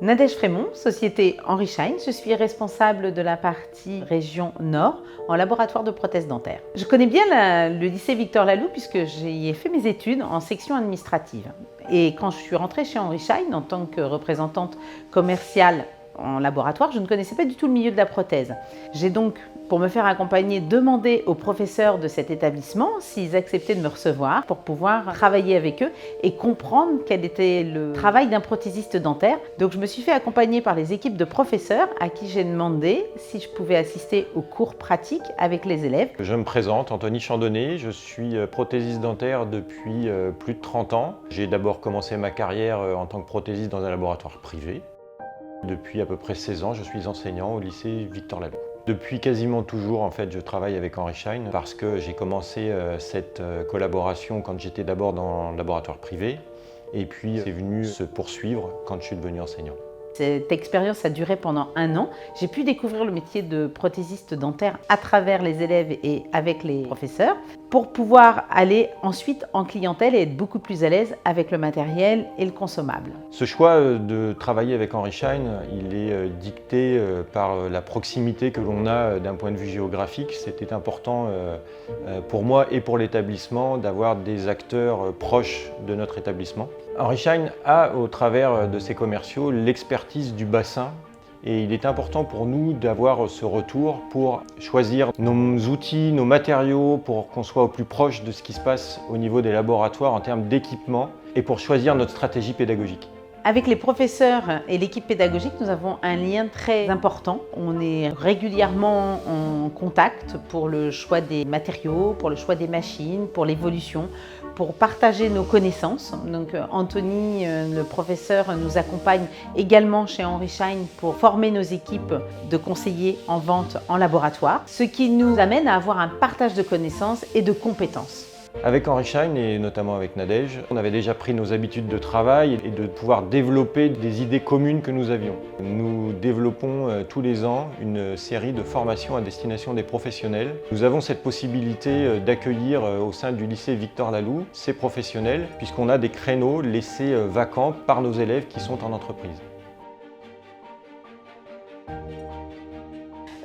Nadège Frémont, société Henri Schein. Je suis responsable de la partie région Nord en laboratoire de prothèses dentaires. Je connais bien le lycée Victor Laloux puisque j'y ai fait mes études en section administrative. Et quand je suis rentrée chez Henri Schein en tant que représentante commerciale en laboratoire, je ne connaissais pas du tout le milieu de la prothèse. J'ai donc, pour me faire accompagner, demandé aux professeurs de cet établissement s'ils acceptaient de me recevoir pour pouvoir travailler avec eux et comprendre quel était le travail d'un prothésiste dentaire. Donc je me suis fait accompagner par les équipes de professeurs à qui j'ai demandé si je pouvais assister aux cours pratiques avec les élèves. Je me présente, Anthony Chandonnet, je suis prothésiste dentaire depuis plus de 30 ans. J'ai d'abord commencé ma carrière en tant que prothésiste dans un laboratoire privé. Depuis à peu près 16 ans, je suis enseignant au lycée Victor Laloux. Depuis quasiment toujours, en fait, je travaille avec Henri Schein parce que j'ai commencé cette collaboration quand j'étais d'abord dans le laboratoire privé et puis c'est venu se poursuivre quand je suis devenu enseignant. Cette expérience a duré pendant 1 an. J'ai pu découvrir le métier de prothésiste dentaire à travers les élèves et avec les professeurs pour pouvoir aller ensuite en clientèle et être beaucoup plus à l'aise avec le matériel et le consommable. Ce choix de travailler avec Henri Schein, il est dicté par la proximité que l'on a d'un point de vue géographique. C'était important pour moi et pour l'établissement d'avoir des acteurs proches de notre établissement. Henri Schein a, au travers de ses commerciaux, l'expertise du bassin et il est important pour nous d'avoir ce retour pour choisir nos outils, nos matériaux, pour qu'on soit au plus proche de ce qui se passe au niveau des laboratoires en termes d'équipement et pour choisir notre stratégie pédagogique. Avec les professeurs et l'équipe pédagogique, nous avons un lien très important. On est régulièrement en contact pour le choix des matériaux, pour le choix des machines, pour l'évolution, pour partager nos connaissances. Donc Anthony, le professeur, nous accompagne également chez Henri Schein pour former nos équipes de conseillers en vente en laboratoire, ce qui nous amène à avoir un partage de connaissances et de compétences. Avec Henri Schein et notamment avec Nadège, on avait déjà pris nos habitudes de travail et de pouvoir développer des idées communes que nous avions. Nous développons tous les ans une série de formations à destination des professionnels. Nous avons cette possibilité d'accueillir au sein du lycée Victor Laloux ces professionnels puisqu'on a des créneaux laissés vacants par nos élèves qui sont en entreprise.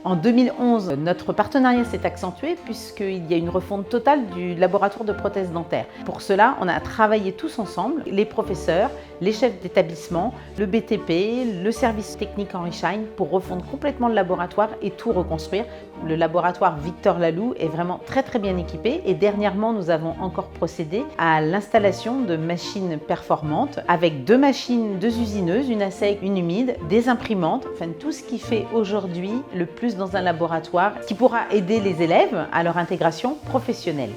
En 2011, notre partenariat s'est accentué puisqu'il y a une refonte totale du laboratoire de prothèses dentaires. Pour cela, on a travaillé tous ensemble, les professeurs, les chefs d'établissement, le BTP, le service technique Henri Schein pour refondre complètement le laboratoire et tout reconstruire. Le laboratoire Victor Laloux est vraiment très bien équipé et dernièrement, nous avons encore procédé à l'installation de machines performantes avec 2 machines, 2 usineuses, une à sec, une humide, des imprimantes, enfin tout ce qui fait aujourd'hui le plus dans un laboratoire qui pourra aider les élèves à leur intégration professionnelle.